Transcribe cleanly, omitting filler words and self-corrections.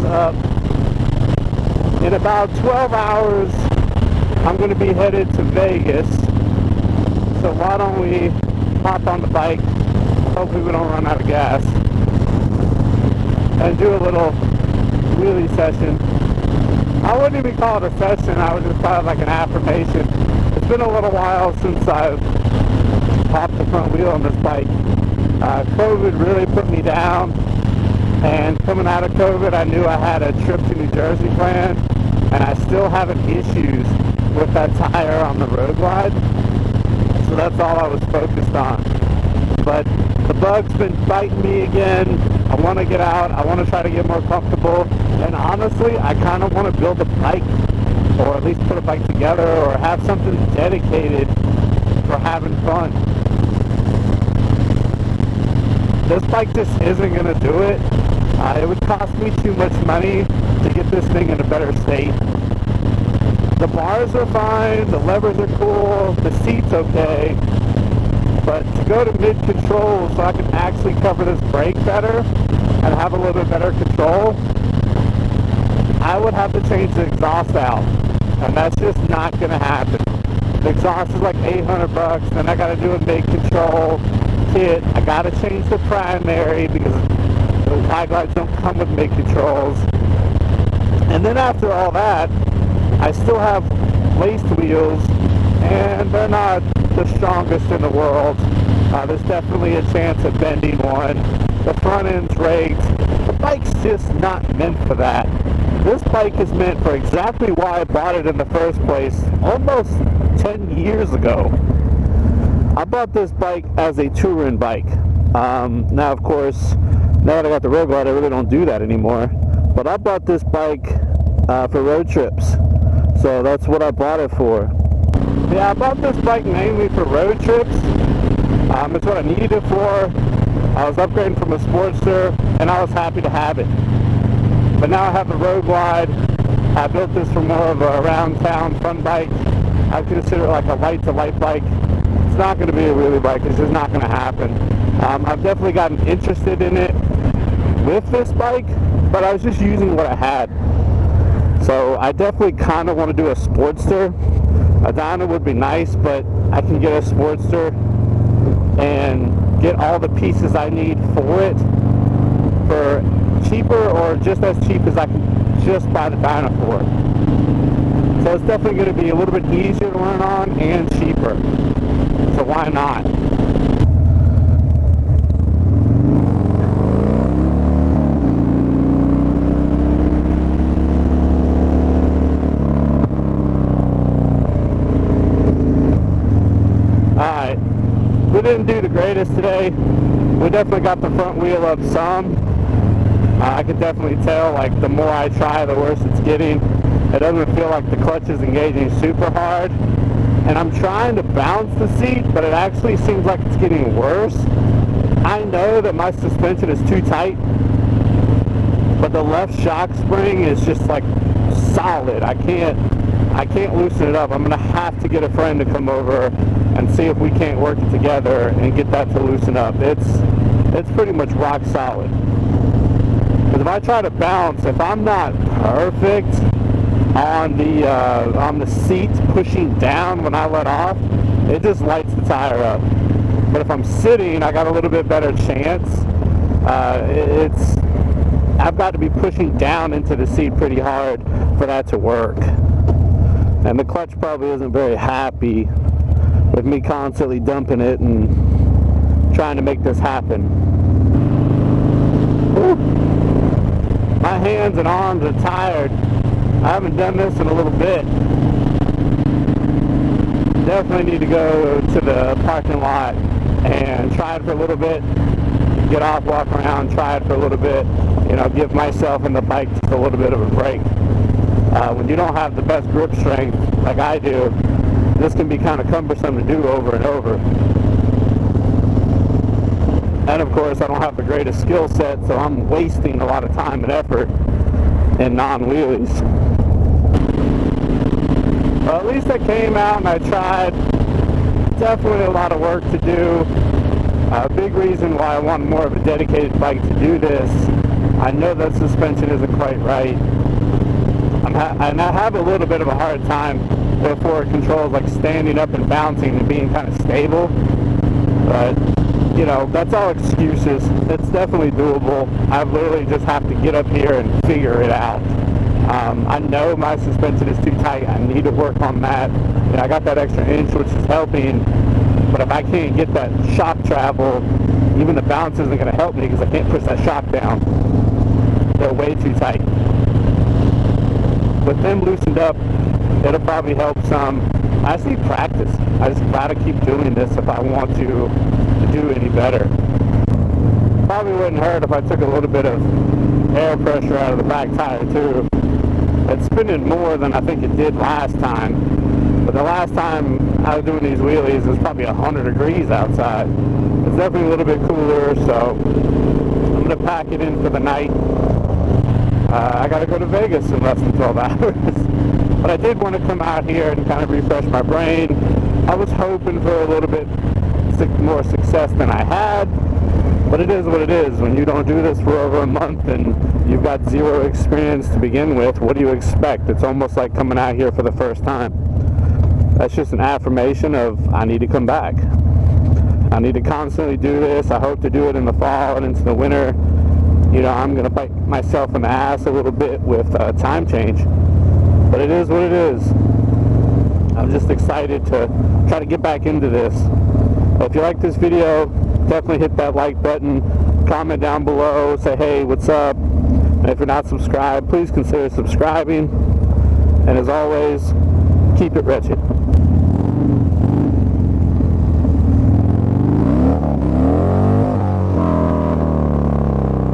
up. In about 12 hours, I'm going to be headed to Vegas. So why don't we hop on the bike, hopefully we don't run out of gas, and do a little wheelie session. I wouldn't even call it a session, I would just call it like an affirmation. It's been a little while since I've popped the front wheel on this bike. COVID really put me down, and coming out of COVID I knew I had a trip to New Jersey planned, and I still having issues with that tire on the road glide, so that's all I was focused on. But the bug's been biting me again. I want to get out, I want to try to get more comfortable, and honestly I kind of want to build a bike, or at least put a bike together, or have something dedicated for having fun. This bike just isn't going to do it. It would cost me too much money to get this thing in a better state. The bars are fine, the levers are cool, the seat's okay, but to go to mid-control so I can actually cover this brake better and have a little bit better control, I would have to change the exhaust out, and that's just not going to happen. The exhaust is like $800, then I got to do a mid-control kit. I got to change the primary because the wide glides don't come with mid-controls. And then after all that, I still have laced wheels, and they're not the strongest in the world. There's definitely a chance of bending one. The front end's rigged. The bike's just not meant for that. This bike is meant for exactly why I bought it in the first place almost 10 years ago. I bought this bike as a touring bike. Now, of course, now that I got the road glide, I really don't do that anymore. But I bought this bike for road trips. So that's what I bought it for. Yeah, I bought this bike mainly for road trips. It's what I needed it for. I was upgrading from a Sportster, and I was happy to have it. But now I have the road glide. I built this for more of a around town fun bike. I consider it like a light to light bike. It's not going to be a wheelie bike. It's just not going to happen. I've definitely gotten interested in it with this bike, but I was just using what I had. So I definitely kind of want to do a Sportster. A Dyna would be nice, but I can get a Sportster and get all the pieces I need for it for cheaper, or just as cheap as I can just buy the Dyna for. So it's definitely going to be a little bit easier to learn on and cheaper. So why not? Alright, we didn't do the greatest today. We definitely got the front wheel up some. I can definitely tell, like, the more I try, the worse it's getting. It doesn't feel like the clutch is engaging super hard. And I'm trying to bounce the seat, but it actually seems like it's getting worse. I know that my suspension is too tight, but the left shock spring is just like solid. I can't loosen it up. I'm gonna have to get a friend to come over and see if we can't work it together and get that to loosen up. It's pretty much rock solid. Because if I try to bounce, if I'm not perfect on the seat pushing down when I let off, it just lights the tire up. But if I'm sitting, I got a little bit better chance. I've got to be pushing down into the seat pretty hard for that to work. And the clutch probably isn't very happy with me constantly dumping it and trying to make this happen. Whew. My hands and arms are tired. I haven't done this in a little bit. Definitely need to go to the parking lot and try it for a little bit. Get off, walk around, try it for a little bit. You know, give myself and the bike just a little bit of a break. When you don't have the best grip strength like I do, this can be kind of cumbersome to do over and over. And of course, I don't have the greatest skill set, so I'm wasting a lot of time and effort in non-wheelies. Well, at least I came out and I tried. Definitely a lot of work to do. A big reason why I want more of a dedicated bike to do this I know that suspension isn't quite right. And I have a little bit of a hard time with forward controls, like standing up and bouncing and being kind of stable. But, you know, that's all excuses. It's definitely doable. I literally just have to get up here and figure it out. I know my suspension is too tight. I need to work on that. And I got that extra inch, which is helping. But if I can't get that shock travel, even the bounce isn't going to help me because I can't push that shock down. They're way too tight. With them loosened up, it'll probably help some. I just need practice. I just gotta keep doing this if I want to do any better. Probably wouldn't hurt if I took a little bit of air pressure out of the back tire too. It's spinning more than I think it did last time. But the last time I was doing these wheelies, it was probably 100 degrees outside. It's definitely a little bit cooler, so I'm gonna pack it in for the night. I gotta go to Vegas in less than 12 hours. But I did want to come out here and kind of refresh my brain. I was hoping for a little bit more success than I had. But it is what it is. When you don't do this for over a month and you've got zero experience to begin with, what do you expect? It's almost like coming out here for the first time. That's just an affirmation of, I need to come back. I need to constantly do this. I hope to do it in the fall and into the winter. You know, I'm going to bite myself in the ass a little bit with time change. But it is what it is. I'm just excited to try to get back into this. If you like this video, definitely hit that like button. Comment down below. Say, hey, what's up? And if you're not subscribed, please consider subscribing. And as always, keep it wretched.